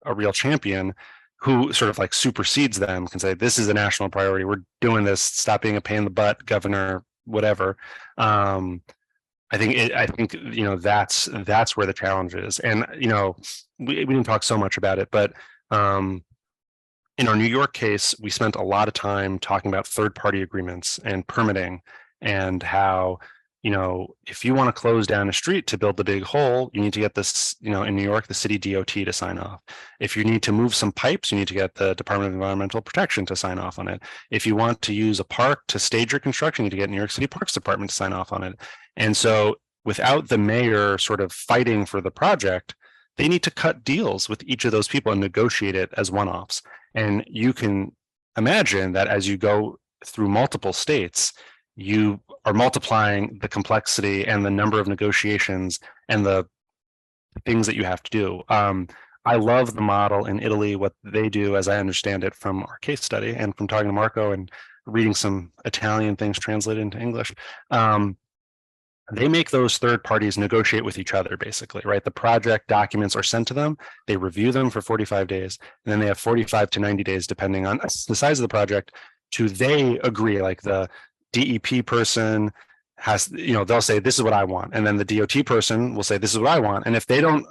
a real champion, who sort of like supersedes them, can say, this is a national priority. We're doing this. Stop being a pain in the butt, governor, whatever. I think that's where the challenge is. And, we didn't talk so much about it, but in our New York case, we spent a lot of time talking about third-party agreements and permitting, and how, if you want to close down a street to build the big hole, you need to get this, in New York, the city DOT to sign off. If you need to move some pipes, you need to get the Department of Environmental Protection to sign off on it. If you want to use a park to stage your construction, you need to get New York City Parks Department to sign off on it. And so without the mayor sort of fighting for the project, they need to cut deals with each of those people and negotiate it as one-offs. And you can imagine that as you go through multiple states, you are multiplying the complexity and the number of negotiations and the things that you have to do. I love the model in Italy, what they do, as I understand it from our case study and from talking to Marco and reading some Italian things translated into English. They make those third parties negotiate with each other, basically, right? The project documents are sent to them, they review them for 45 days, and then they have 45 to 90 days, depending on the size of the project, to they agree. Like the DEP person has, they'll say, this is what I want. And then the DOT person will say, this is what I want. And if they don't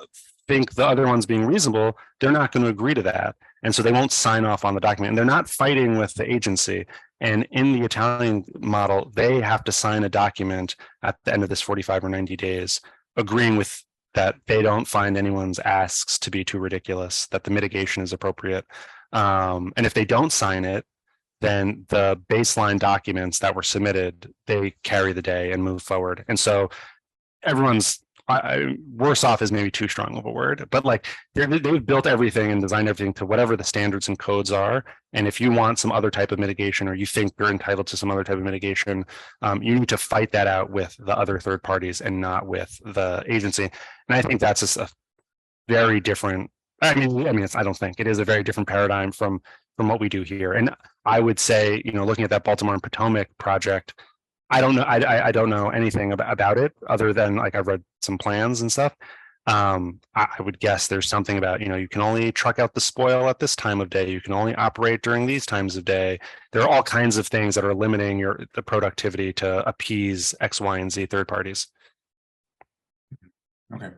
think the other one's being reasonable, they're not going to agree to that. And so they won't sign off on the document, and they're not fighting with the agency. And in the Italian model, they have to sign a document at the end of this 45 or 90 days, agreeing with that they don't find anyone's asks to be too ridiculous, that the mitigation is appropriate. And if they don't sign it, then the baseline documents that were submitted, they carry the day and move forward. And so everyone's worse off is maybe too strong of a word, but like they've built everything and designed everything to whatever the standards and codes are. And if you want some other type of mitigation, or you think you're entitled to some other type of mitigation, you need to fight that out with the other third parties and not with the agency. And I think that's just a very different, I don't think it is a very different paradigm from what we do here. And I would say, looking at that Baltimore and Potomac project, I don't know. I don't know anything about it other than like I've read some plans and stuff. I would guess there's something about, you can only truck out the spoil at this time of day. You can only operate during these times of day. There are all kinds of things that are limiting the productivity to appease X, Y, and Z third parties. Okay.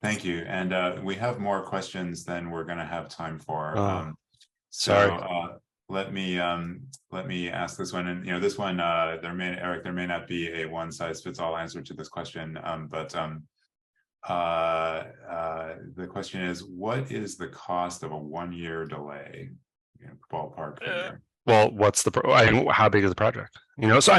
Thank you. And we have more questions than we're going to have time for. Sorry. Let me ask this one, and this one, there may not be a one-size-fits-all answer to this question, but the question is, what is the cost of a 1-year delay? Ballpark figure. Well, how big is the project? So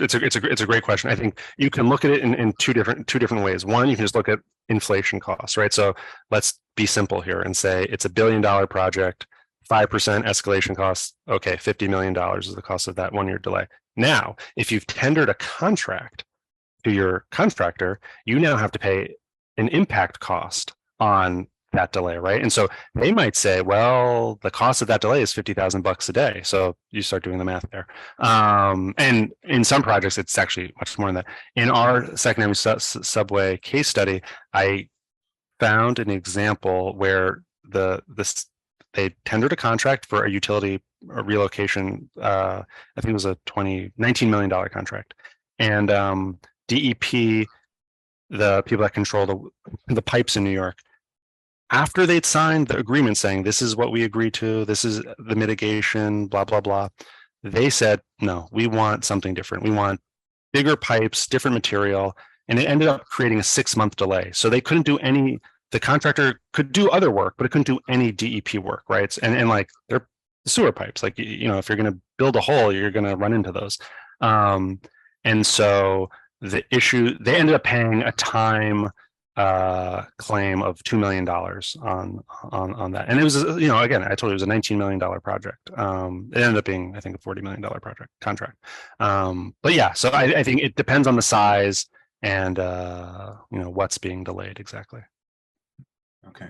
it's a great question. I think you can look at it in two different ways. One, you can just look at inflation costs, right? So let's be simple here and say it's $1 billion project. 5% escalation costs. Okay, $50 million is the cost of that 1-year delay. Now, if you've tendered a contract to your contractor, you now have to pay an impact cost on that delay, right? And so they might say, well, the cost of that delay is $50,000 a day. So you start doing the math there. And in some projects, it's actually much more than that. In our secondary subway case study, I found an example where they tendered a contract for a utility relocation. I think it was a $19 million contract. And DEP, the people that control the pipes in New York, after they'd signed the agreement saying, this is what we agreed to, this is the mitigation, blah, blah, blah, they said, no, we want something different. We want bigger pipes, different material. And it ended up creating a 6-month delay. So they couldn't do the contractor could do other work, but it couldn't do any DEP work, right? And like they're sewer pipes, like, if you're going to build a hole, you're going to run into those. And so the issue, they ended up paying a time claim of $2 million on that. And it was, again, I told you it was a $19 million project. It ended up being, I think, a $40 million contract. But yeah, so I think it depends on the size and what's being delayed exactly. Okay.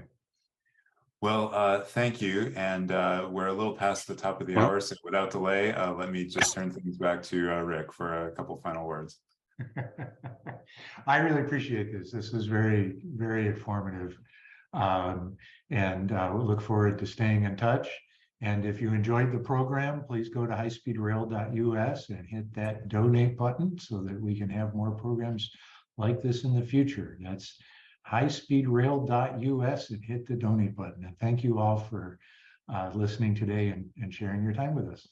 Well, thank you. And we're a little past the top of the hour, so without delay, let me just turn things back to Rick for a couple final words. I really appreciate this. This is very, very informative. And we look forward to staying in touch. And if you enjoyed the program, please go to highspeedrail.us and hit that donate button so that we can have more programs like this in the future. That's highspeedrail.us and hit the donate button. And thank you all for listening today and sharing your time with us.